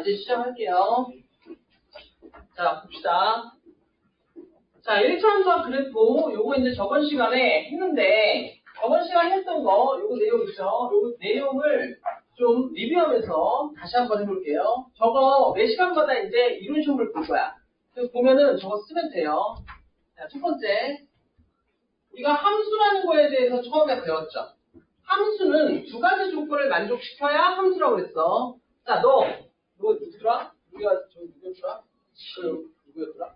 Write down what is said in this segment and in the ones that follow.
이제 시작할게요. 자, 봅시다. 자, 일차함수와 그래프, 요거 이제 저번 시간에 했는데, 저번 시간에 했던 거, 요거 내용 있죠? 요거 내용을 좀 리뷰하면서 다시 한번 해볼게요. 저거 매 시간마다 이제 이론 시험을 볼 거야. 그래서 보면은 저거 쓰면 돼요. 자, 첫 번째. 우리가 함수라는 거에 대해서 처음에 배웠죠. 함수는 두 가지 조건을 만족시켜야 함수라고 그랬어. 자, 너 누구더라? 우리가 저 누구였더라? 누구였더라?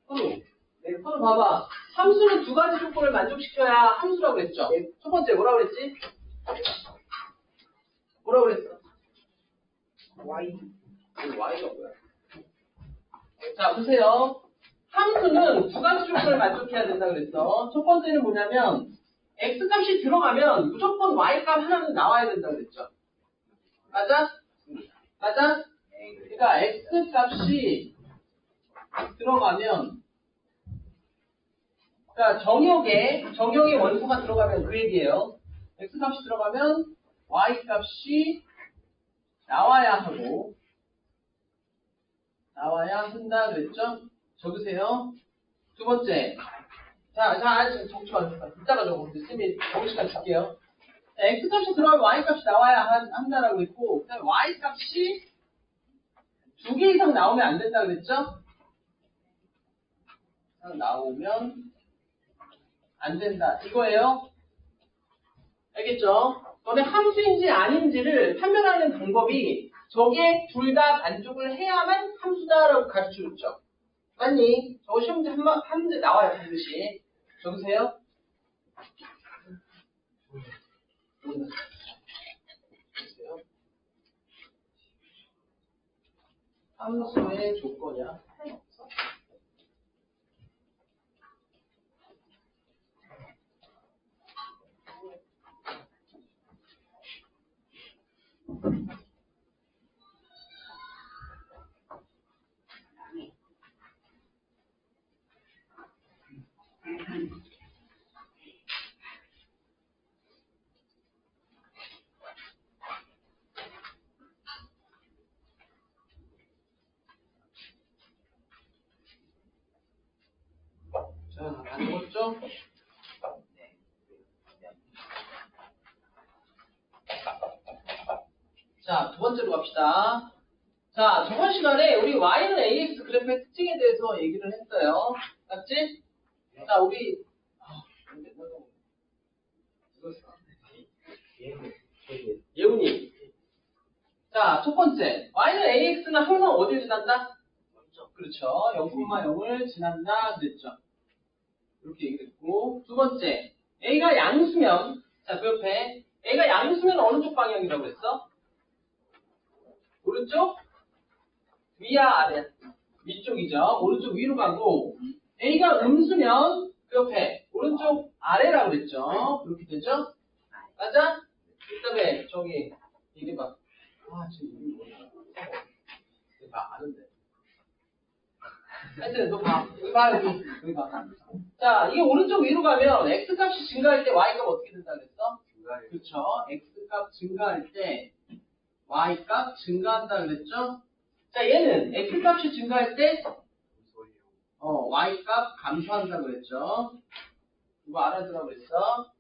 선우 봐봐. 함수는 두 가지 조건을 만족시켜야 함수라고 그랬죠. 첫 번째 뭐라고 그랬지? 뭐라고 그랬어? Y가 뭐야? 자, 보세요. 함수는 두 가지 조건을 만족해야 된다 그랬어. 첫 번째는 뭐냐면 x값이 들어가면 무조건 y값 하나는 나와야 된다 그랬죠. 맞아? 맞아? 그러니까 x값이 들어가면, 그러니까 정역의 원소가 들어가면 그 얘기예요. x값이 들어가면 y값이 나와야 한다 그랬죠? 적으세요. 두 번째. 자, 적지 마세요. 이따가 적어. 쌤이 적을 시간 줄게요. x값이 들어가면 y값이 나와야 한다라고 했고, 그 다음에 y값이 두 개 이상 나오면 안 된다 그랬죠? 나오면 안 된다. 이거예요. 알겠죠? 너네 함수인지 아닌지를 판별하는 방법이 저게 둘 다 만족을 해야만 함수다라고 가르쳐줬죠. 맞니? 저거 시험 문제 한 문제 나와요, 반드시. 적으세요. 함수의 조건이야. 자, 안 적었죠? 자, 두 번째로 갑시다. 자, 저번 시간에 우리 y는 ax 그래프의 특징에 대해서 얘기를 했어요. 맞지? 자, 우리 예훈이. 자, 첫 번째. y는 ax는 항상 어디를 지난다? 그렇죠. 0,0을 지난다 그랬죠. 이렇게 얘기를 했고, 두 번째. a가 양수면, 자, 그 옆에 a가 양수면 어느 쪽 방향이라고 했어? 오른쪽? 위야 아래? 위쪽이죠. 오른쪽 위로 가고, a가 음수면 그 옆에 오른쪽 아래라고 그랬죠. 이렇게 되죠? 맞아? 그 다음에 저기 이리 봐. 지금 이름이 뭐야? 나 아는데. 하여튼 너 봐. 여기 봐. 자, 이게 오른쪽 위로 가면 x값이 증가할 때 y값 어떻게 된다 그랬어? 그렇죠. x값 증가할 때 y값 증가한다 그랬죠? 자, 얘는 x값이 증가할 때 y값 감소한다 그랬죠? 이거 알아두라고 그랬어.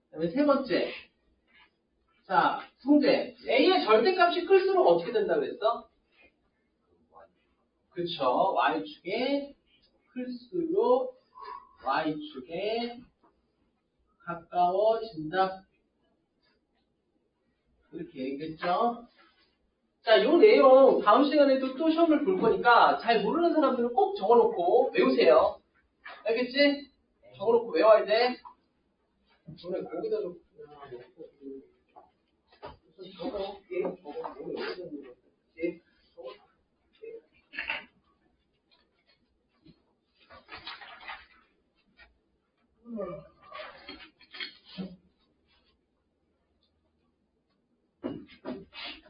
그 다음에 세 번째. 자, 성재. a의 절대값이 클수록 어떻게 된다 그랬어? 그쵸. y축에 클수록 y축에 가까워진다. 이렇게 얘기했죠. 자, 요 내용 다음 시간에도 또 시험을 볼 거니까 잘 모르는 사람들은 꼭 적어놓고 외우세요. 알겠지? 적어놓고 외워야 돼. 오늘 거기다 좀 적어놓을게.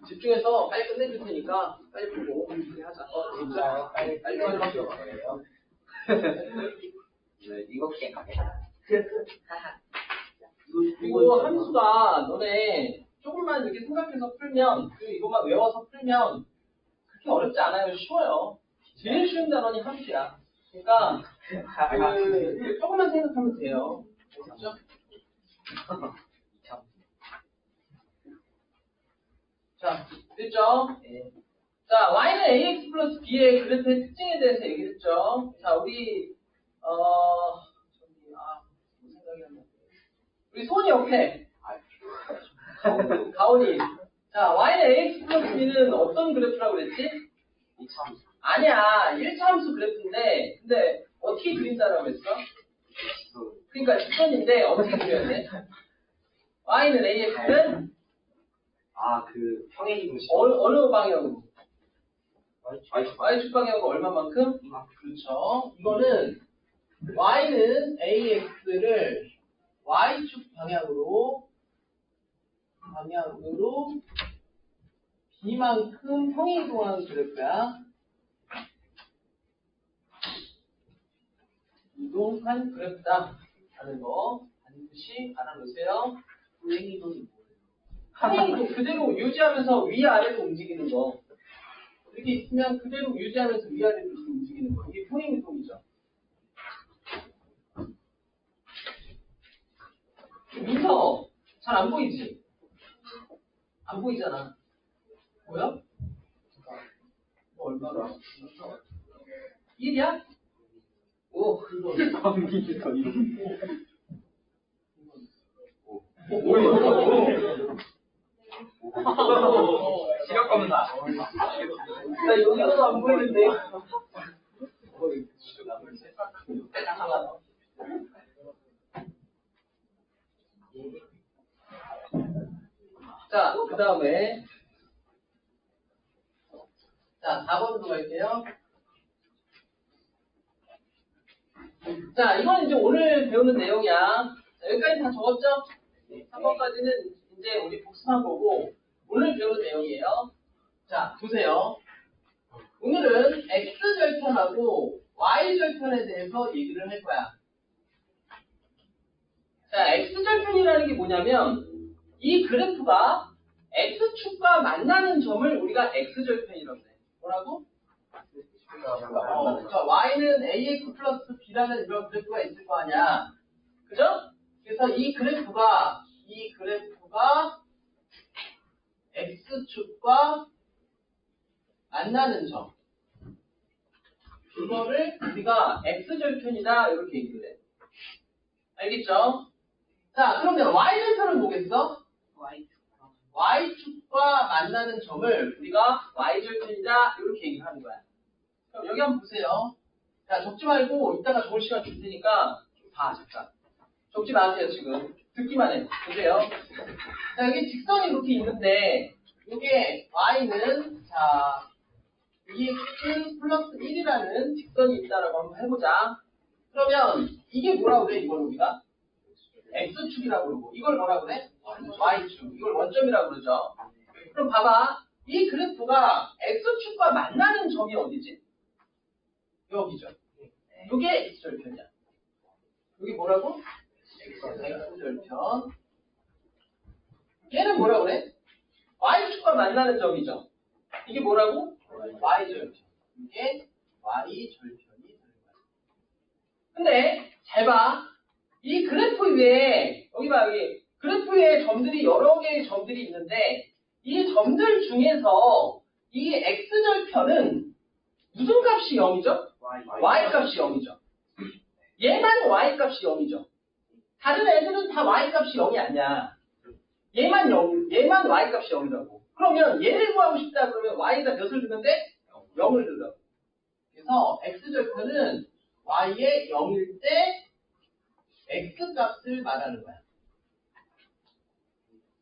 집중해서 빨리 끝내줄 테니까 빨리 보고 우리 하자. 진짜요? 빨리 하죠. 거예요. 이거 게 가겠다. 그리고 함수가 너네 조금만 이렇게 생각해서 풀면, 그리고 이것만 외워서 풀면 그렇게 어렵지 않아요. 쉬워요. 제일 쉬운 단원이 함수야. 그러니까 조금만 생각하면 돼요. 그렇죠? 자, 됐죠? 네. 자, y는 ax 플러스 b의 그래프의 특징에 대해서 얘기했죠. 자, 우리 무슨 생각이 안 나? 우리 손이 옆에 가온이. 자, y는 ax 플러스 b는 어떤 그래프라고 그랬지? 2차 함수. 아니야, 1차 함수 그래프인데, 근데 어떻게 그린다라고 했어? 그러니까 직선인데 어떻게 그려야 돼? y는 ax는 그 평행이동 식. 어느 방향으로? Y축. y축 방향으로 얼마만큼? 그렇죠. 이거는 y는 ax를 y축 방향으로 b만큼 평행이동하는 그래프야. 이동한 그래프다 하는 거 반드시 알아놓으세요. 평행이동이 뭐예요? 평행이동 그대로 유지하면서 위아래로 움직이는 거. 이렇게 있으면 그대로 유지하면서 위아래로 이렇게 움직이는 거. 이게 평행이동이죠. 민서 잘 안 보이지? 안 보이잖아. 보여? 뭐 얼마나? 1이야? 오, 그거. 평행이동 시력 검사. 나 여기서도 안 보이는데. 자, 그 다음에. 자, 4번으로 갈게요. 자, 이건 이제 오늘 배우는 내용이야. 자, 여기까지 다 적었죠? 3번까지는 이제 우리 복습한 거고, 오늘 배우는 내용이에요. 자, 보세요. 오늘은 X절편하고 Y절편에 대해서 얘기를 할 거야. 자, X절편이라는 게 뭐냐면, 이 그래프가 X축과 만나는 점을 우리가 X절편이라고 해. 뭐라고? 그러니까 Y는 AX 플러스 B라는 이런 그래프가 있을 거 아니야. 그죠? 그래서 이 그래프가 X축과 만나는 점. 이거를 우리가 X절편이다 이렇게 얘기를 해. 알겠죠? 자, 그러면 Y절편은 뭐겠어? Y축과 만나는 점을 우리가 Y절편이다 이렇게 얘기를 하는 거야. 그럼 여기 한번 보세요. 자, 적지 말고 이따가 좋은 시간 줄 테니까 좀 봐, 잠깐. 적지 마세요, 지금. 듣기만 해. 보세요. 자, 여기 직선이 이렇게 있는데, 이게 Y는, 자, 2x 플러스 1이라는 직선이 있다라고 한번 해보자. 그러면, 이게 뭐라고 그래, 이걸 우리가? X축이라고 그러고, 이걸 뭐라고 그래? Y축. 이걸 원점이라고 그러죠. 그럼 봐봐. 이 그래프가 X축과 만나는 점이 어디지? 여기죠. 이게 X절편이야. 여기 뭐라고? X절편. 얘는 뭐라고 그래? Y축과 만나는 점이죠. 이게 뭐라고? Y절편. 이게 Y절편이 되는 거야. 근데 잘 봐. 이 그래프 위에 여기 봐 여기 그래프 위에 점들이 여러 개의 점들이 있는데 이 점들 중에서 이 X절편은 무슨 값이 0이죠? Y 값이 0이죠. 얘만 Y 값이 0이죠. 다른 애들은 다 Y 값이 0이 아니야. 얘만 Y 값이 0이라고. 그러면 얘를 구하고 싶다 그러면 Y가 몇을 주는데? 0을 주라고. 그래서 X절편은 Y의 0일 때 X 값을 말하는 거야.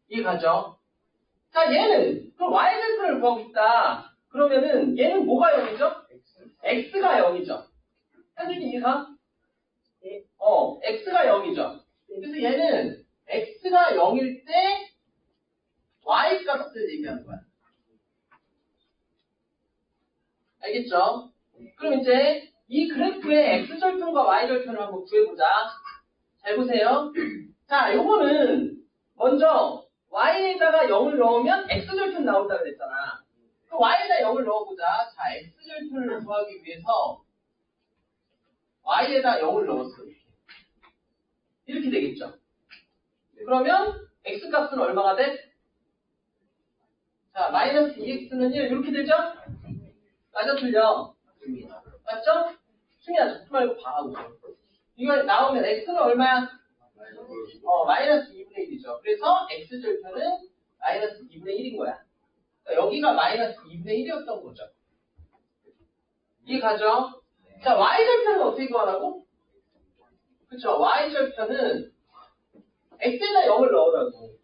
이해가죠? 자, 얘는 그럼 Y절편을 구하고 싶다. 그러면은 얘는 뭐가 0이죠? X가 0이죠. 현준이 이해가? X가 0이죠. 그래서 얘는 X가 0일 때 Y 값을 얘기하는 거야. 알겠죠? 그럼 이제 이 그래프의 X절편과 Y절편을 한번 구해보자. 잘 보세요. 자, 요거는 먼저 y에다가 0을 넣으면 x절편 나온다고 그랬잖아. 그 y에다 0을 넣어보자. 자, x절편을 구하기 위해서 y에다 0을 넣었어. 이렇게 되겠죠. 그러면 x 값은 얼마가 돼? 자, 마이너스 2x는 1 이렇게 되죠? 맞아, 틀려? 맞죠? 승희야, 적지 말고 봐. 이거 나오면 x는 얼마야? 마이너스 2분의 1이죠. 그래서 x절편은 마이너스 2분의 1인 거야. 그러니까 여기가 마이너스 2분의 1이었던 거죠. 이해가죠? 자, y절편은 어떻게 구하라고? 그쵸? y절편은 x에다 0을 넣으라고.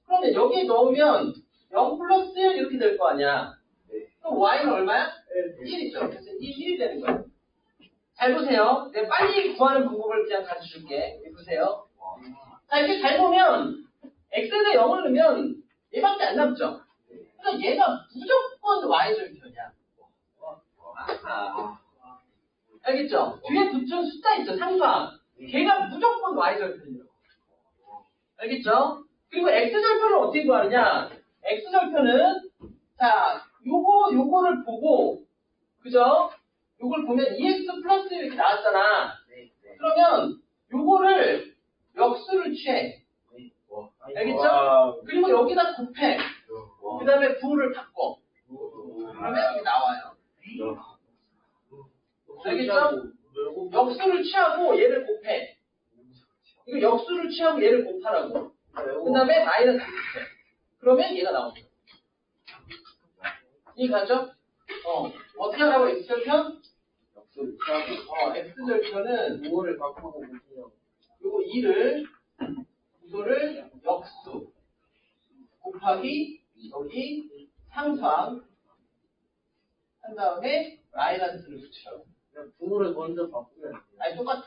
그러면 여기에 넣으면 0 플러스 1 이렇게 될 거 아니야. 그럼 y는 얼마야? 1이죠. 그래서 1이 되는 거야. 잘 보세요. 내가 빨리 구하는 방법을 그냥 가르쳐줄게. 보세요. 자, 이렇게 잘 보면 x에다 0을 넣으면 얘밖에 안 남죠. 그래서 얘가 무조건 y절편이야. 알겠죠? 뒤에 붙은 숫자 있죠, 상수항. 걔가 무조건 y절편이라고. 알겠죠? 그리고 x절편을 어떻게 구하느냐? x절편은 자, 요거를 보고 그죠? 요걸 보면 2x 플러스 이렇게 나왔잖아. 그러면 요거를 역수를 취해. 알겠죠? 그리고 여기다 곱해. 그 다음에 부호를 바꿔. 그러면 이게 나와요. 알겠죠? 역수를 취하고 얘를 곱해. 이거 역수를 취하고 얘를 곱하라고. 그 다음에 마이너스 곱해. 그러면 얘가 나옵니다. 이해가죠? 어떻게 하라고 x절편? 역수를 취하고 x절편은 부호를 바꾸고 보세요. 요거 2를 이거를 역수 곱하기 여기 상수항 한 다음에 마이너스를 붙이라고. 부호를 먼저 바꾸면 돼요. 아니 똑같아.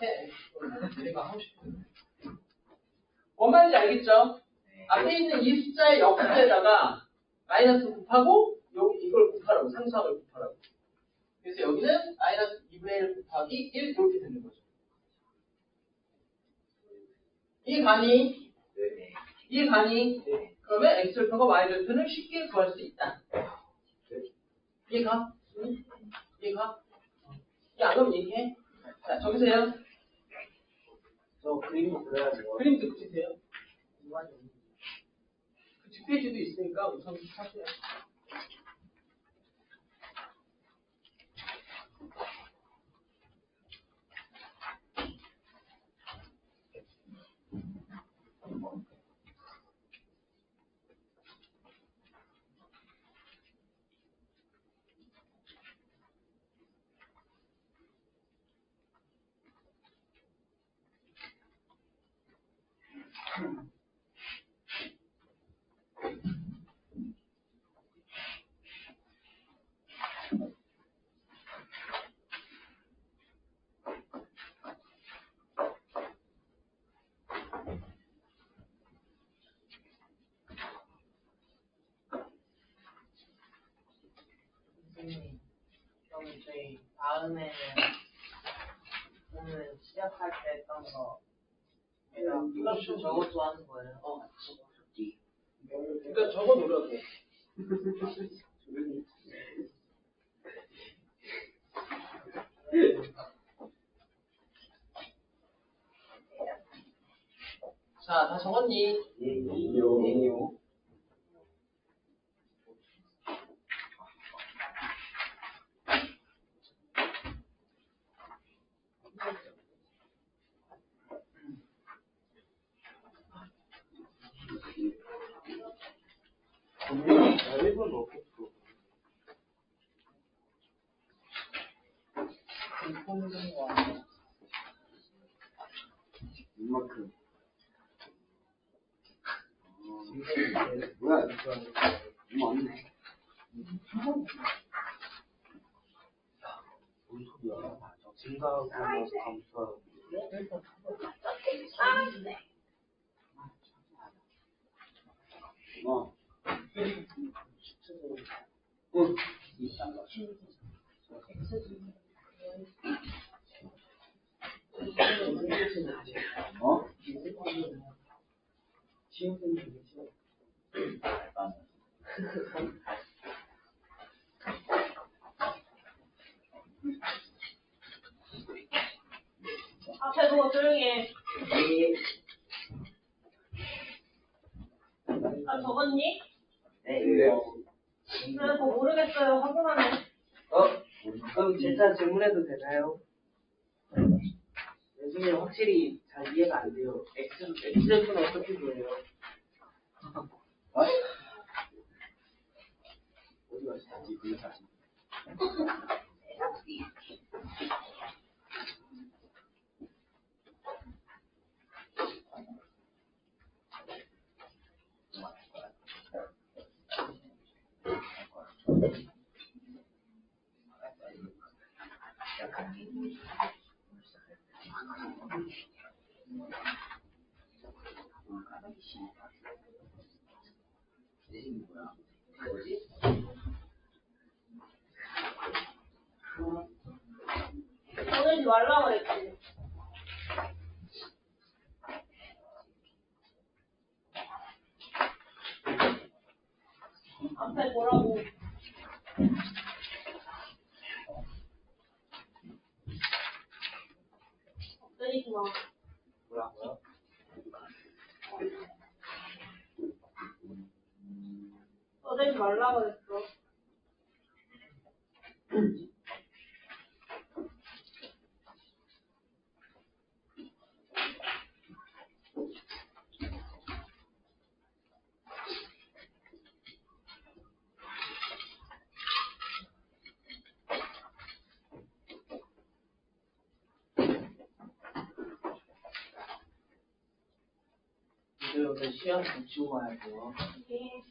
내가 하고 싶은. 뭔 말인지 알겠죠? 앞에 있는 이 숫자의 역수에다가 마이너스 곱하고 여기 이걸 곱하라고. 상수항을 곱하라고. 그래서 여기는 마이너스 2분의 1 곱하기 1 이렇게 되는 거죠. 이해 가니? 네. 이해 가니? 네. 그러면 x절편과 y절편을 쉽게 구할 수 있다. 이해가? 응? 이해가? 이해 안 가면 얘기해. 자, 적으세요. 저 그림 그려야 돼요. 그림도 그리세요. 그 뒷페이지도 있으니까 우선 하세요. 그럼 저희 다음에는 오늘 시작할 때 했던 거 저것도 하는 거예요? 그러니까 적어 놓으라고. 자, 다 적었니? 예요. 일본 넣겠어. 이만큼. 뭐야? 이거 아니네. 뭔 소리야? 증가하고 나서 감소하고. 앞에 보고 조용히 해. 아, 적었니? 네. 그래, 더 모르겠어요. 확인하네. 그럼 제가 질문해도 되나요? 요즘에 확실히 잘 이해가 안 돼요. X제품은 어떻게 보여요? 어디 갔어? 보내지 말라 그랬지. 앞에 보라고. 때리지 마. 뭐라고요? 떠들지 말라 그랬어. 이제 여기 시험 붙이고 가야 돼요. 예.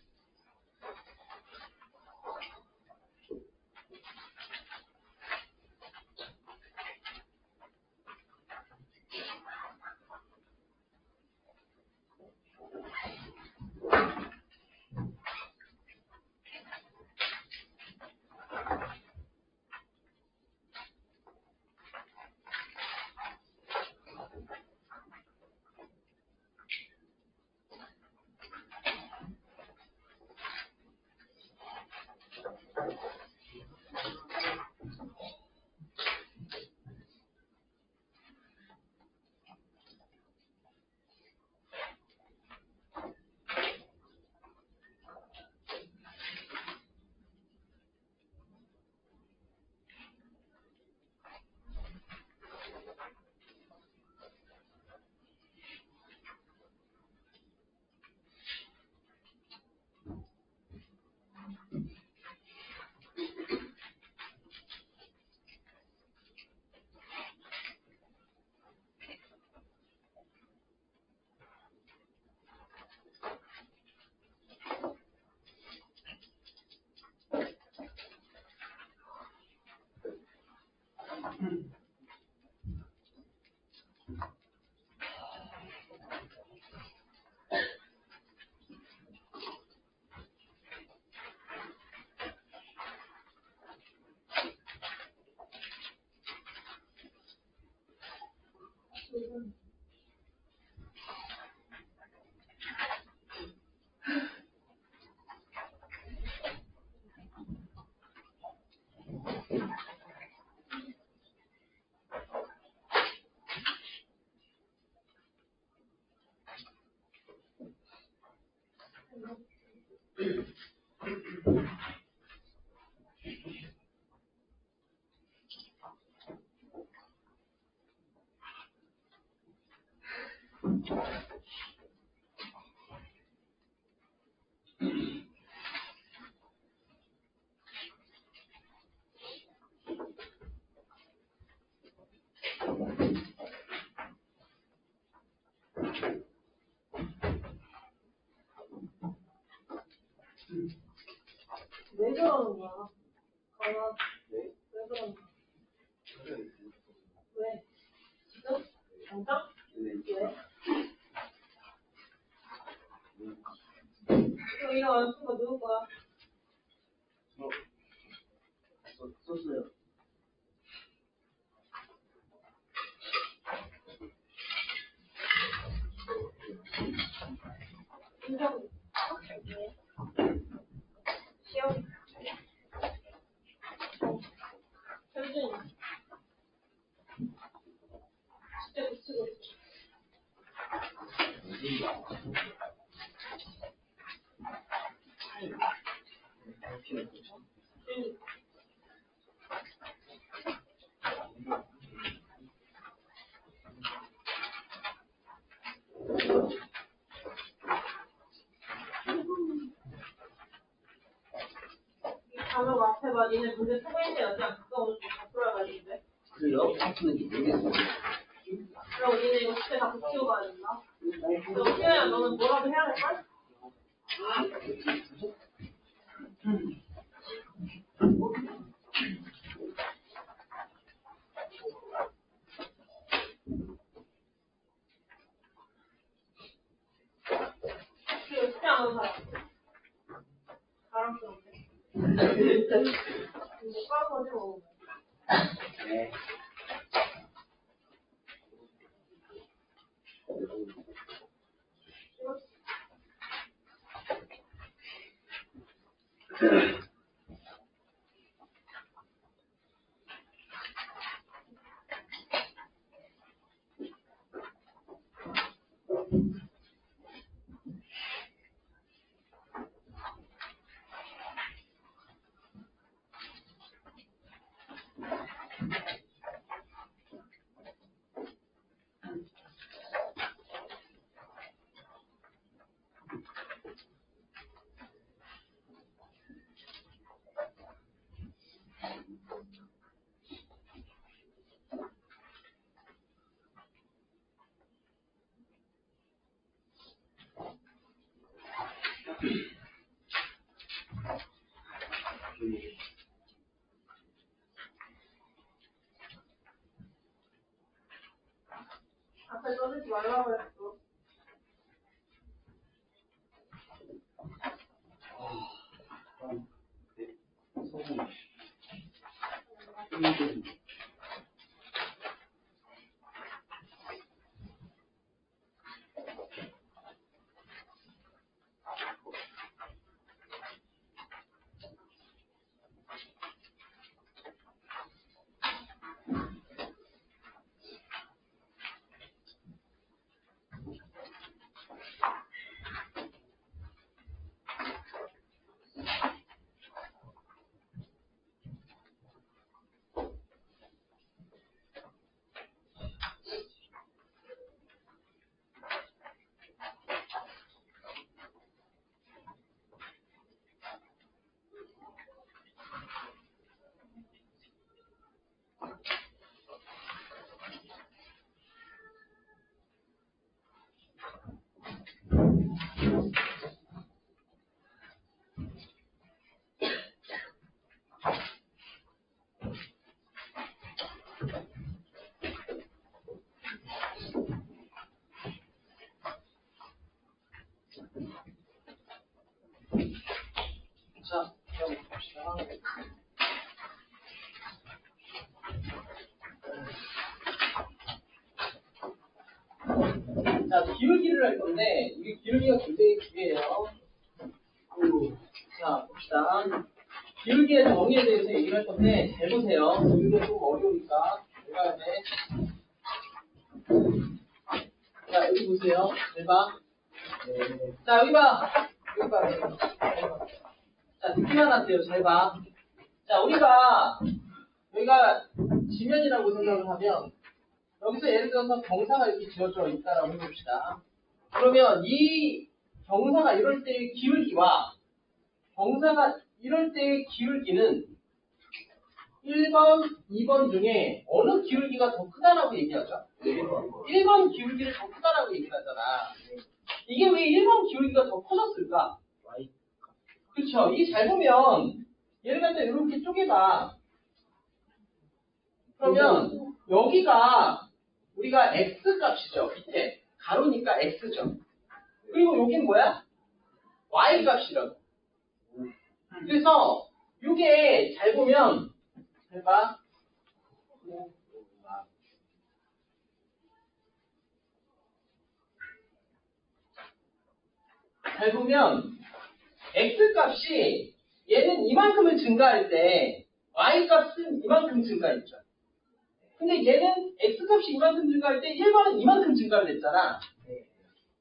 왜 그러는 거야? 강아, 네? 왜 그러는 거야? 왜? 지금? 당장? 네. 왜? 그럼 이거 안 쓴 거 누구 거야? 썼어요. 인정. 치고 있어. 단어 앞에 봐. 니네 문제 쓰고 있는 여자 그거 오늘 좀 바꾸라 가지는데. 그래요? 바꾸는 게 모르겠어요. 그럼 니네 이거 숙제 다 붙이고 가야 된다. 너 수야야 너는 뭐라도 해야 될걸? 이거 숙제 안 하는 사람. 자랑스럽게. 못 가는 거지 뭐. 네. 앞에 써주지 말라고 그랬어. 자, 그럼 봅시다. 자, 기울기를 할 건데, 이게 기울기가 굉장히 중요해요. 자, 봅시다. 기울기의 정의에 대해서 얘기를 할 건데, 잘 보세요. 이거 좀 어려우니까. 내가 돼. 자, 여기 보세요. 잘 봐. 자, 여기 봐. 여기 봐. 자, 듣기만 하세요. 잘 봐. 자, 우리가, 여기가 지면이라고 생각을 하면, 여기서 예를 들어서 경사가 이렇게 지어져 있다라고 해봅시다. 그러면 이 경사가 이럴 때의 기울기와 경사가 이럴 때의 기울기는 1번, 2번 중에 어느 기울기가 더 크다라고 얘기하죠? 1번 기울기를 더 크다라고 얘기하잖아. 이게 왜 1번 기울기가 더 커졌을까? 그렇죠. 이게 잘 보면 예를 들어서 이렇게 쪼개봐. 그러면 여기가 우리가 x 값이죠. 밑에 가로니까 x죠. 그리고 여긴 뭐야? y 값이라고. 그래서 이게 잘 보면 잘 봐. 잘 보면 x 값이 얘는 이만큼을 증가할 때 y 값은 이만큼 증가했죠. 근데 얘는 x값이 이만큼 증가할 때 1번은 이만큼 증가를 했잖아.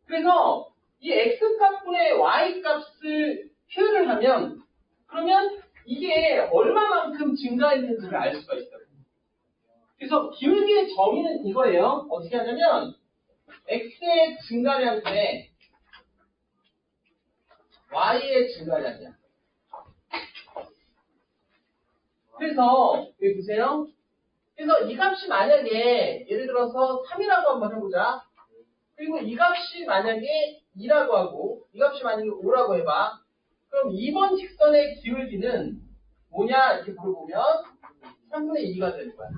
그래서 이 x값분의 y값을 표현을 하면 그러면 이게 얼마만큼 증가했는지를 알 수가 있어요. 그래서 기울기의 정의는 이거예요. 어떻게 하냐면 x의 증가량분의 y의 증가량이야. 그래서 여기 보세요. 그래서 이 값이 만약에 예를 들어서 3이라고 한번 해보자. 그리고 이 값이 만약에 2라고 하고 이 값이 만약에 5라고 해봐. 그럼 2번 직선의 기울기는 뭐냐 이렇게 물어보면 3분의 2가 되는 거야.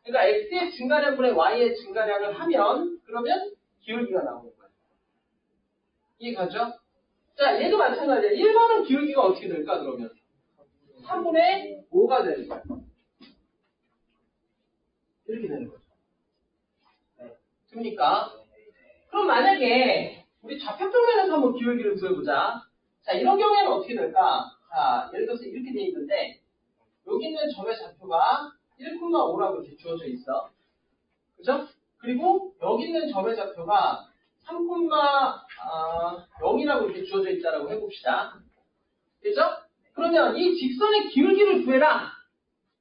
그러니까 x의 증가량분의 y의 증가량을 하면 그러면 기울기가 나오는 거야. 이해가죠? 자, 얘도 마찬가지야. 1번은 기울기가 어떻게 될까 그러면? 3분의 5가 되는 거야. 이렇게 되는 거죠. 됩니까? 그럼 만약에 우리 좌표 평면에서 한번 기울기를 구해보자. 자, 이런 경우에는 어떻게 될까? 자, 예를 들어서 이렇게 돼 있는데 여기 있는 점의 좌표가 1,5라고 이렇게 주어져 있어. 그죠? 그리고 여기 있는 점의 좌표가 3,0이라고 이렇게 주어져 있다라고 해봅시다. 그죠? 그러면 이 직선의 기울기를 구해라.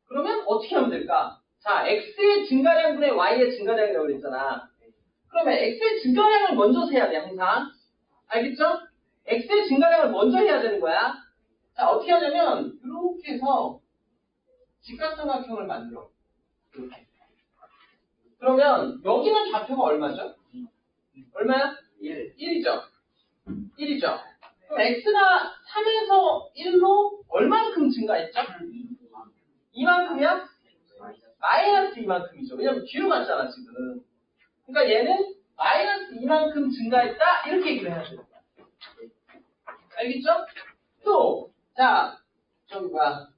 그러면 어떻게 하면 될까? 자, x의 증가량분의 y의 증가량이라고 그랬잖아. 그러면 x의 증가량을 먼저 세야 돼, 항상. 알겠죠? x의 증가량을 먼저 해야 되는 거야. 자, 어떻게 하냐면 이렇게 해서 직각삼각형을 만들어. 이렇게. 그러면 여기는 좌표가 얼마죠? 얼마야? 1이죠. 1이죠. 그럼 x가 3에서 1로 얼만큼 증가했죠? 이만큼이야? 마이너스 이만큼이죠. 왜냐면 뒤로 갔잖아, 지금. 그러니까 얘는 마이너스 이만큼 증가했다? 이렇게 얘기를 해야 돼요. 알겠죠? 또, 자, 저기 뭐야.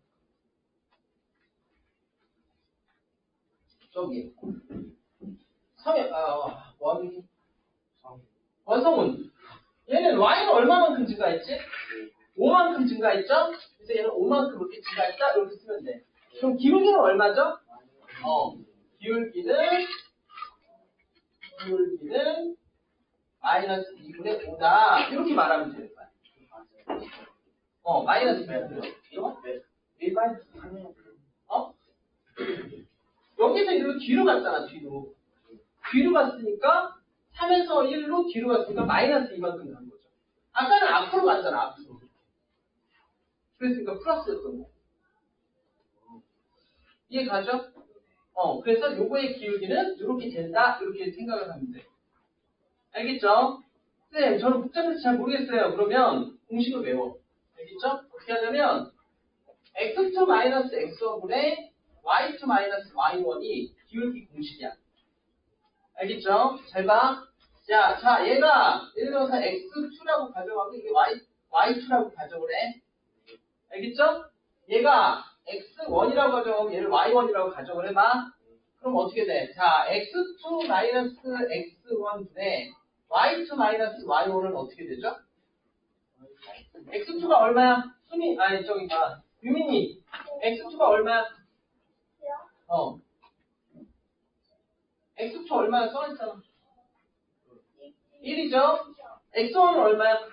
저기. 원성운. 얘는 y는 얼마만큼 증가했지? 5만큼 증가했죠? 그래서 얘는 5만큼 이렇게 증가했다? 이렇게 쓰면 돼. 그럼 기울기는 얼마죠? 기울기는 마이너스 2분의 5다. 이렇게 말하면 되는 거야. 마이너스 2분의 5. 일반 하면 여기서 이리로 뒤로 갔잖아, 뒤로. 뒤로 갔으니까 3에서 1로 뒤로 갔으니까 마이너스 이만큼 간 거죠. 아까는 앞으로 갔잖아, 앞으로. 그랬으니까 플러스였던 거. 이해 가죠? 그래서 요거의 기울기는 이렇게 된다, 이렇게 생각을 하면 돼. 알겠죠? 쌤, 저는 복잡해서 잘 모르겠어요. 그러면 공식을 외워. 알겠죠? 어떻게 하냐면 x2-x1분의 y2-y1이 기울기 공식이야. 알겠죠? 잘 봐. 자, 얘가 예를 들어서 x2라고 가정하고 이게 y2라고 가정을 해. 알겠죠? 얘가 x1이라고 가정하고 얘를 y1이라고 가정을 해봐. 그럼 어떻게 돼? 자, x2-x1분의 y2-y1은 어떻게 되죠? x2가 얼마야? 유민이. x2가 얼마야? x2 얼마야? 써있잖아. 1이죠? x1은 얼마야?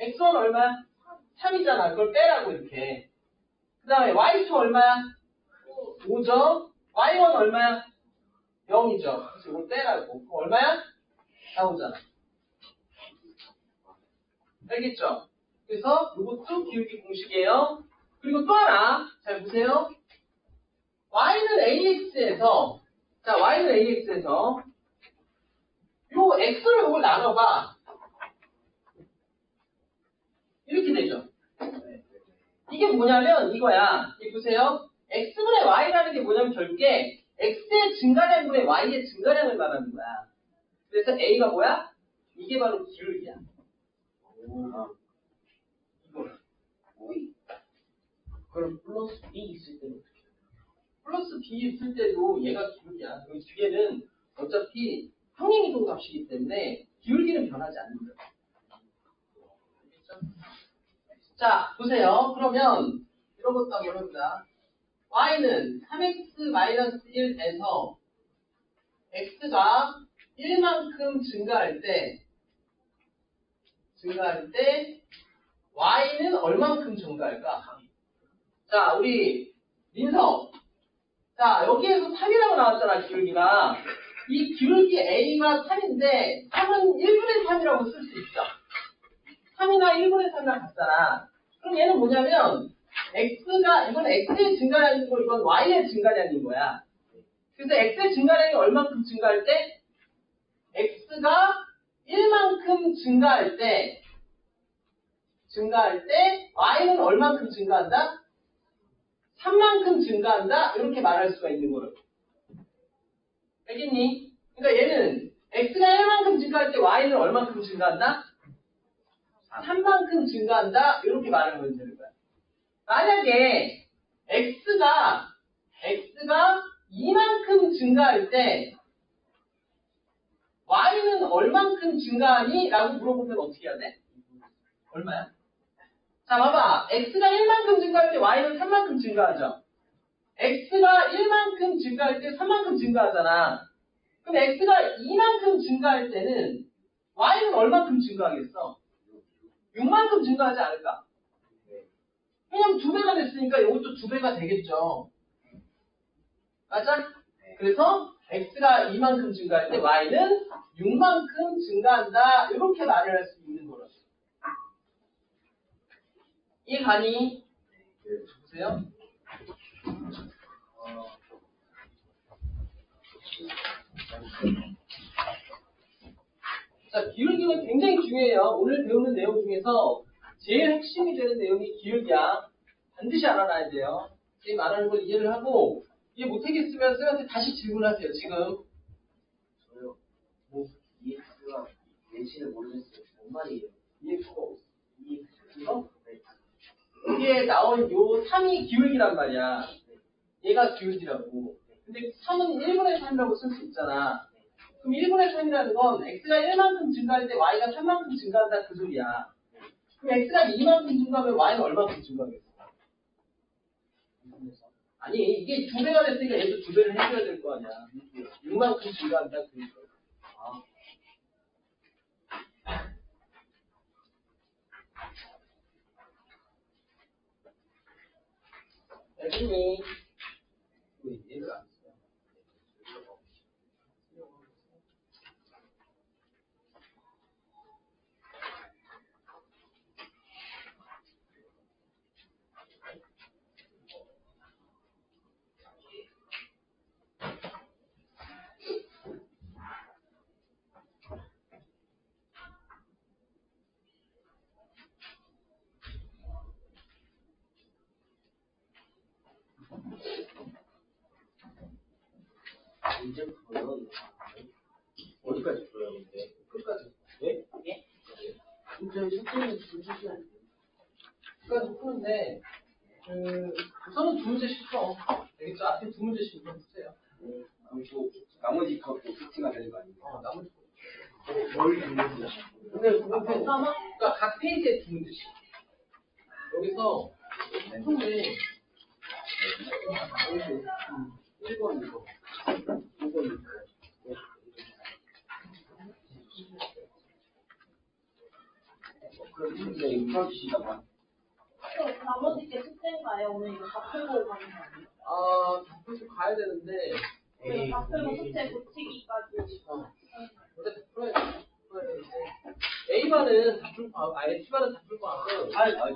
x1 얼마야? 3이잖아. 그걸 빼라고 이렇게. 그 다음에 y2 얼마야? 5죠? y1 얼마야? 0이죠. 그래서 이걸 빼라고. 그거 얼마야? 나오잖아. 알겠죠? 그래서 이것도 기울기 공식이에요. 그리고 또 하나. 잘 보세요. y는 ax에서 요 x를 이걸 나눠봐. 이렇게 되죠. 이게 뭐냐면 이거야. 이 보세요. x분의 y라는 게 뭐냐면 결국에 x의 증가량분의 y의 증가량을 말하는 거야. 그래서 a가 뭐야? 이게 바로 기울기야. 이거. 그럼 플러스 B 있을 때는 어떻게 해요? 플러스 b 있을 때도 얘가 기울기야. 여기 뒤에는 어차피 평행이동 값이기 때문에 기울기는 변하지 않는다. 알겠죠? 자, 보세요. 그러면 이런 것도 한번 해보자. y는 3x-1에서 x가 1만큼 증가할 때 y는 얼만큼 증가할까? 자, 우리 민서. 자, 여기에서 3이라고 나왔잖아, 기울기가. 이 기울기 A가 3인데 3은 1분의 3이라고 쓸 수 있죠. 3이나 1분의 3이랑 같잖아. 그럼 얘는 뭐냐면 이건 x의 증가량이고 이건 y의 증가량인 거야. 그래서 x의 증가량이 얼만큼 증가할 때? x가 1만큼 증가할 때 y는 얼만큼 증가한다? 3만큼 증가한다? 이렇게 말할 수가 있는 거를. 알겠니? 그러니까 얘는 x가 1만큼 증가할 때 y는 얼만큼 증가한다? 3만큼 증가한다? 이렇게 말하면 되는 거야. 만약에 x가 2만큼 증가할 때 y는 얼만큼 증가하니? 라고 물어보면 어떻게 해야 돼? 얼마야? 자, 봐봐. x가 1만큼 증가할 때 y는 3만큼 증가하죠. x가 1만큼 증가할 때 3만큼 증가하잖아. 그럼 x가 2만큼 증가할 때는 y는 얼만큼 증가하겠어? 6만큼 증가하지 않을까? 왜냐면 2배가 됐으니까 이것도 2배가 되겠죠. 맞아? 그래서 x가 2만큼 증가할 때 y는 6만큼 증가한다. 이렇게 말을 할 수 있는 거라고. 이해 가니? 보세요. 자, 기울기는 굉장히 중요해요. 오늘 배우는 내용 중에서 제일 핵심이 되는 내용이 기울기야. 반드시 알아놔야 돼요. 제일 말하는 걸 이해를 하고 이해 못하겠으면 쌤한테 다시 질문하세요. 지금. 저요. 뭐 EX가 왠지는 모르겠어요. 뭔 말이에요? EX가 없어. 이거? 여기에 나온 요 3이 기울기란 말이야. 얘가 기울기라고. 근데 3은 1분의 3이라고 쓸 수 있잖아. 그럼 1분의 3이라는 건 x가 1만큼 증가할 때 y가 3만큼 증가한다 그 소리야. 그럼 x가 2만큼 증가하면 y는 얼만큼 증가하겠어? 아니 이게 2배가 됐으니까 얘도 2배를 해줘야 될 거 아니야. 6만큼 증가한다 그러니까. 알겠니? 왜 이해를 안 했어요? 이제 풀어요. 어디까지 풀어요 근데? 끝까지. 네? 예? 진짜 숙제는 주시면 안 돼요. 끝까지 푸는데 우선은 2문제씩 풀어. 알겠죠? 앞에 2문제씩 푸세요. 그리고 나머지 갖고 세팅가 되는 거 아니에요? 나머지 뭘 주는지. 근데 괜찮아? 그러니까 각 페이지에 2문제씩. 여기서 처음에 1번 이거 2번 이거 그럼 이제 이거 풀어주시다가 나머지 게 숙제인가요? 오늘 이거 다 풀고 가는 거 아니에요? 다 풀고 가야 되는데 그래서 다 풀고 숙제 고치기까지. 근데 다 풀어야 돼. A반은 다 풀고 하고 T반은 다 풀고 하고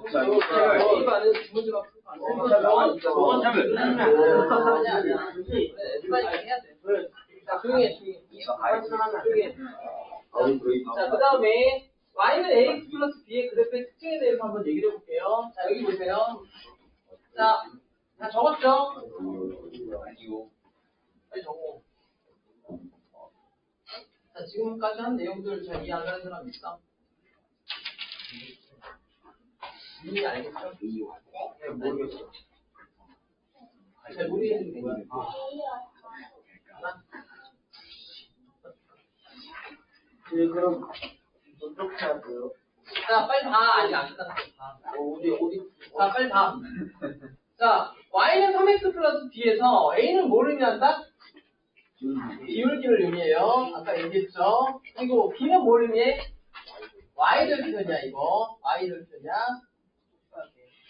진짜 A반은 2문제만 풀고 하고 아니야 T반이 해야 돼. 자, 조용히 해. 자, 그 다음에 y는 ax 플러스 b의 그래프의 특징에 대해서 한번 얘기를 해볼게요. 자, 여기 보세요. 자, 다 적었죠? 아니요. 빨리 적어. 자, 지금까지 한 내용들 잘 이해 안 가는 사람 있어? 이해 알겠죠? 네, 모르겠어. 잘 모르겠는 거야. 네, 그럼 어떻게 하고요? 자, 빨리 봐. 아직 안 끝났어. 봐. 어디? 자, 빨리 봐. 자, y는 3x 플러스 b에서 a는 뭐를 의미한다? 기울기를 의미해요. 아까 얘기했죠. 그리고 b는 뭘 의미해? y절편이야 이거. y절편이야.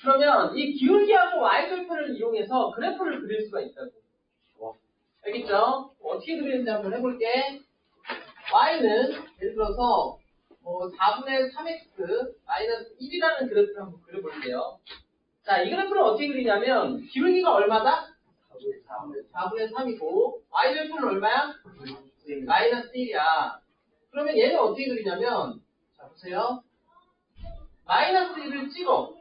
그러면 이 기울기하고 y절편을 이용해서 그래프를 그릴 수가 있다고. 알겠죠? 어떻게 그리는지 한번 해볼게. y는 예를 들어서 4분의 3x 마이너스 1이라는 그래프를 한번 그려볼게요. 자, 이 그래프를 어떻게 그리냐면 기울기가 얼마다? 4분의 3이고 y절편은 얼마야? 마이너스 1이야. 그러면 얘는 어떻게 그리냐면 자, 보세요. 마이너스 1을 찍어.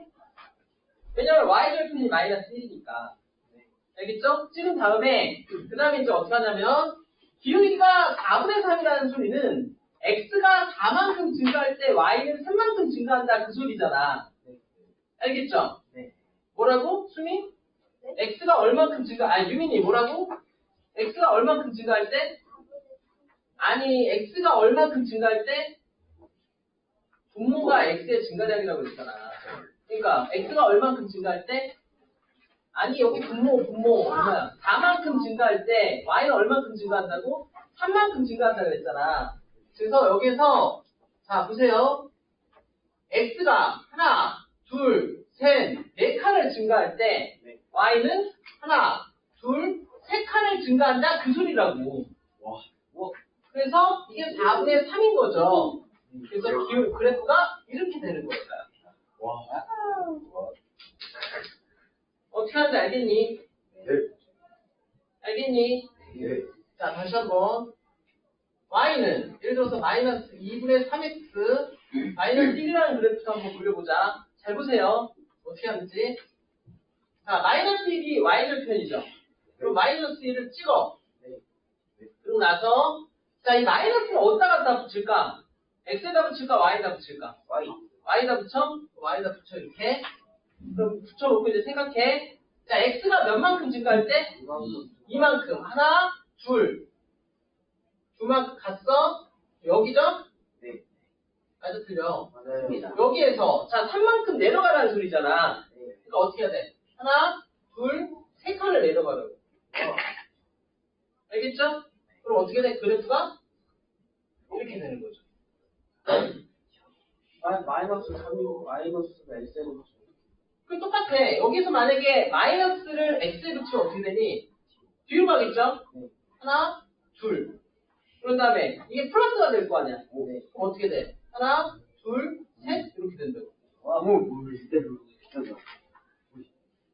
왜냐면 y절편이 마이너스 1이니까. 알겠죠? 찍은 다음에 그 다음에 이제 어떻게 하냐면 기울기가 4분의 3이라는 소리는 x가 4만큼 증가할 때 y는 3만큼 증가한다 그 소리잖아. 알겠죠? 네. 뭐라고? 수민? x가 얼만큼 유민이 뭐라고? x가 얼만큼 증가할 때? 아니 x가 얼만큼 증가할 때? 분모가 x의 증가량이라고 그랬잖아. 그러니까 x가 얼만큼 증가할 때? 아니 여기 분모 얼마야? 4만큼 증가할 때 y는 얼만큼 증가한다고? 3만큼 증가한다고 그랬잖아. 그래서 여기서 자 보세요. x가 하나, 둘, 셋, 네 칸을 증가할 때 y는 하나, 둘, 세 칸을 증가한다 그 소리라고. 그래서 이게 4분의 3인 거죠. 그래서 그래프가 이렇게 되는 거예요. 어떻게 하는지 알겠니? 네. 알겠니? 네. 자, 다시 한번. y는 예를 들어서 마이너스 2분의 3x 마이너스 1이라는 그래프도 한번 그려보자. 잘 보세요. 어떻게 하는지. 자, 마이너스 1이 y절편이죠. 그럼 마이너스 1을 찍어. 그리고 나서 자, 이 마이너스를 어디다 갖다 붙일까? x에다 붙일까? y에다 붙일까? y에다 붙여? y에다 붙여 이렇게. 그럼 붙여놓고 이제 생각해. 자, x가 몇 만큼 증가할 때? 이만큼. 하나, 둘. 두만큼 갔어? 여기죠? 네. 맞아, 틀려. 맞아요. 여기에서, 자, 3만큼 내려가라는 소리잖아. 그러니까 어떻게 해야 돼? 하나, 둘, 세 칸을 내려가라고. 알겠죠? 그럼 어떻게 돼? 그래프가? 이렇게 되는 거죠. 마이너스 3이고 마이너스가 X에 그 똑같아. 여기서 만약에 마이너스를 x에 붙이면 어떻게 되니? 뒤로 가겠죠? 하나, 둘. 그런 다음에 이게 플러스가 될 거 아니야? 그럼 어떻게 돼? 하나, 둘, 셋 이렇게 된다고.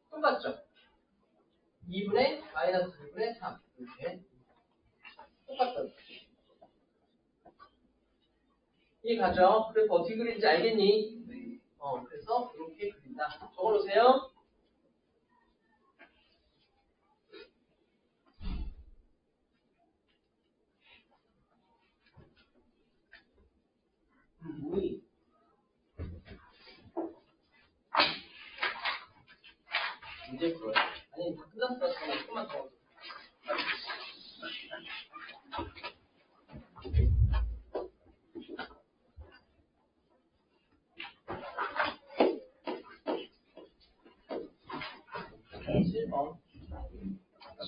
똑같죠? 2분의 마이너스 2분의 3 이렇게 똑같다. 이해가죠? 그래서 어떻게 그리는지 알겠니? 그래서 이렇게 그린다. 적어놓으세요. 이제 그거야. 아니, 다 끝났어. 조금만 더.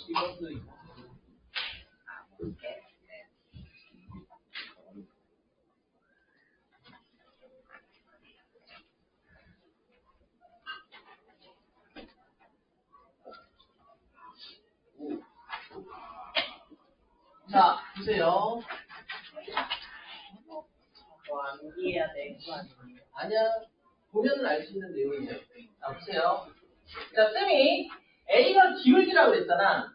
이것도 있고. 자, 보세요. 암기해야 될 거 아니에요? 아니야. 보면은 알 수 있는 내용이에요. 자, 보세요. 자, 쌤이 A가 기울기라고 그랬잖아.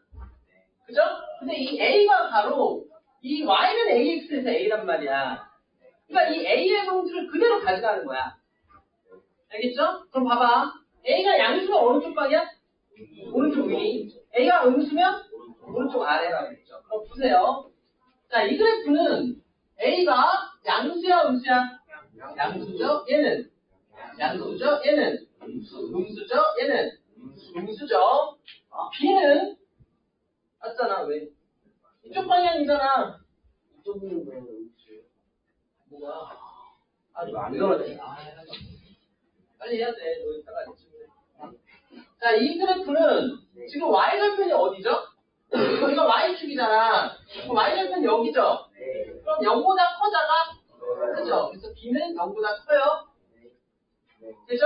그죠? 근데 이 A가 바로 이 Y는 AX에서 A란 말이야. 그러니까 이 A의 성질을 그대로 가져가는 거야. 알겠죠? 그럼 봐봐. A가 양수면 어느 쪽 방이야? 오른쪽 위. A가 음수면 오른쪽 아래라고 그랬죠. 그럼 보세요. 자, 이 그래프는 A가 양수야, 음수야? 양수죠? 얘는? 양수죠? 얘는? 음수죠? 얘는? 음수죠? B는? 맞잖아, 왜? 이쪽 방향이잖아. 이쪽은 왜 음수예요? 뭐야? 아, 이거 안 들어가지. 빨리 해야 돼. 너 이따가 지금. 자, 이 그래프는 지금 y절편이 어디죠? 여기가 y축이잖아. 그럼 y절편 여기죠? 그럼 0보다 커다가 그죠? 그래서 b는 0보다 커요. 되죠?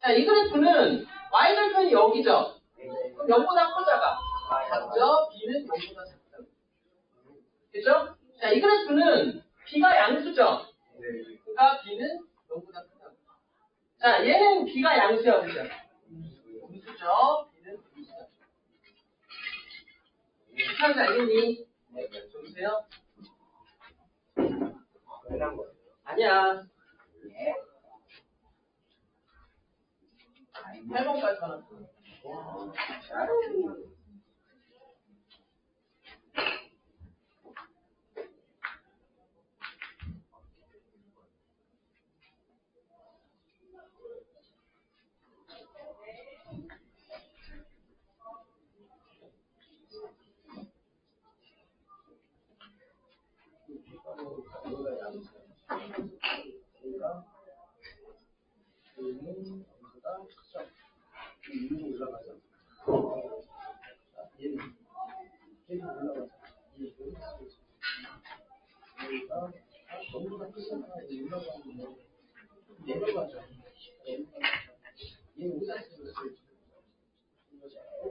자, 이 그래프는 y절편이 여기죠? 그럼 0보다 커다가 작죠? b는 0보다 작다. 되죠? 자, 이 그래프는 b가 양수죠? 그러니까 b는 0보다 크다. 자, 얘는 b가 양수야, 그죠? 음수죠? b는 음수다. 이렇게 알겠니? 네, 보세요. 아니야. 8번까지 하나.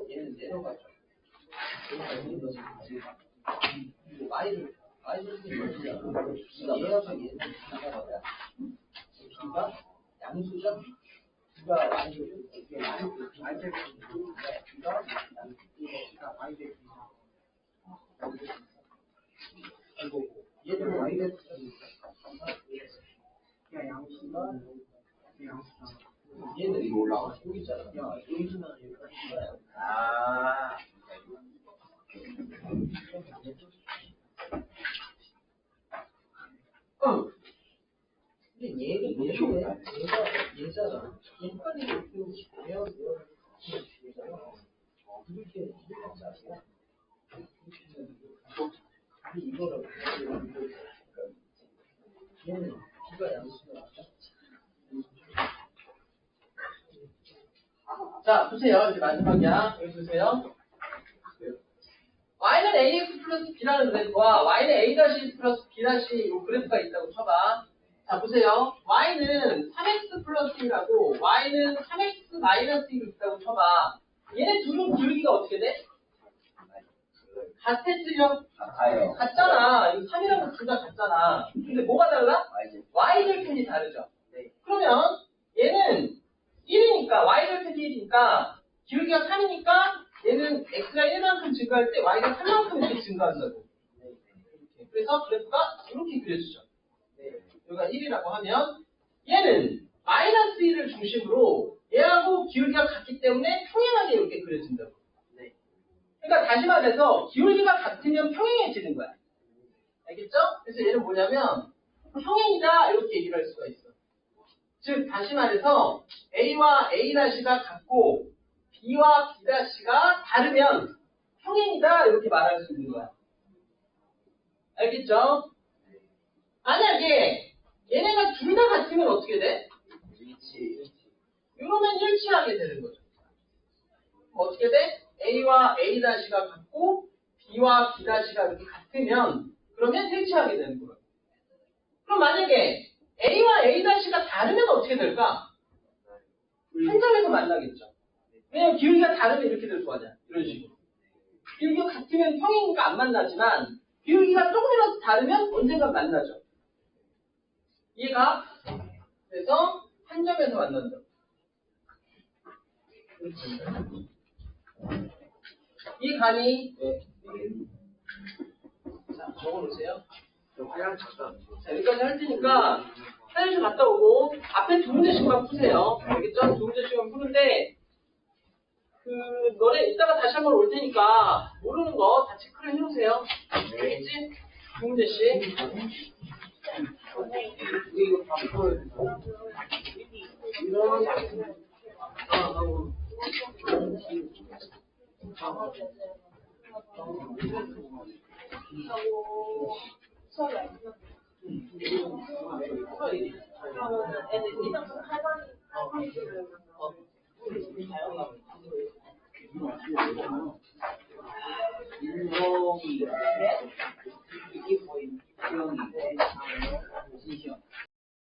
얘는 내려가죠. y를 얘하고 얘는 나가봐요. b가 양수죠? b가 y를 이렇게 b가 y를 그리고 얘는 y를 양수가 얘는 이거 올라가 여기 있잖아. 야, 여기서는 여기까지. 아. 근데 얘는 얘잖아. 얘잖아. 얘까지 얘잖아. 이렇게 짜리야. 이거를 얘는 비가 양수가 맞아. 자, 보세요. 이제 마지막이야. 여기 보세요. y는 ax 플러스 b라는 그래프와 y는 a 다시 플러스 b 다시 이 그래프가 있다고 쳐봐. 자, 보세요. y는 3x 플러스 1하고 y는 3x 마이너스 1이 있다고 쳐봐. 얘네 둘은 기울기가 어떻게 돼? 같았으려? 같아요. 같잖아. 이거 3이라고 둘 다 같잖아. 근데 뭐가 달라? y절편이 다르죠. 그러면 얘는 1이니까 y절편이 1이니까 기울기가 3이니까 얘는 x가 1만큼 증가할 때 y가 3만큼 이렇게 증가한다고. 그래서 그래프가 이렇게 그려지죠. 여기가 1이라고 하면 얘는 마이너스 1을 중심으로 얘하고 기울기가 같기 때문에 평행하게 이렇게 그려진다고. 그러니까 다시 말해서 기울기가 같으면 평행해지는 거야. 알겠죠? 그래서 얘는 뭐냐면 평행이다 이렇게 얘기를 할 수가 있어. 즉 다시 말해서 A와 A'가 같고 B와 B'가 다르면 평행이다 이렇게 말할 수 있는 거야. 알겠죠? 만약에 얘네가 둘 다 같으면 어떻게 돼? 이러면 일치하게 되는 거죠. 어떻게 돼? A와 A'가 같고 B와 B'가 이렇게 같으면 그러면 일치하게 되는 거예요. 그럼 만약에 A와 A'가 다르면 어떻게 될까? 한 점에서 만나겠죠. 왜냐면 기울기가 다르면 이렇게 될 거 아니야. 이런 식으로. 기울기가 같으면 평행이니까 안 만나지만 기울기가 조금이라도 다르면 언젠가 만나죠. 이해가? 그래서 한 점에서 만난다. 이해가니? 네. 자, 적어놓으세요. 자, 여기까지 할 테니까 화장실 갔다 오고 앞에 두 문제씩만 푸세요. 알겠죠? 두 문제씩만 푸는데 너네 이따가 다시 한번 올 테니까 모르는 거 다 체크를 해놓으세요. 알겠지? 두 문제씩. 이거 다 풀어야 돼. 이런 그러면 애들 1당 8번 8번씩을 인성이 이게 뭐예요? 수영이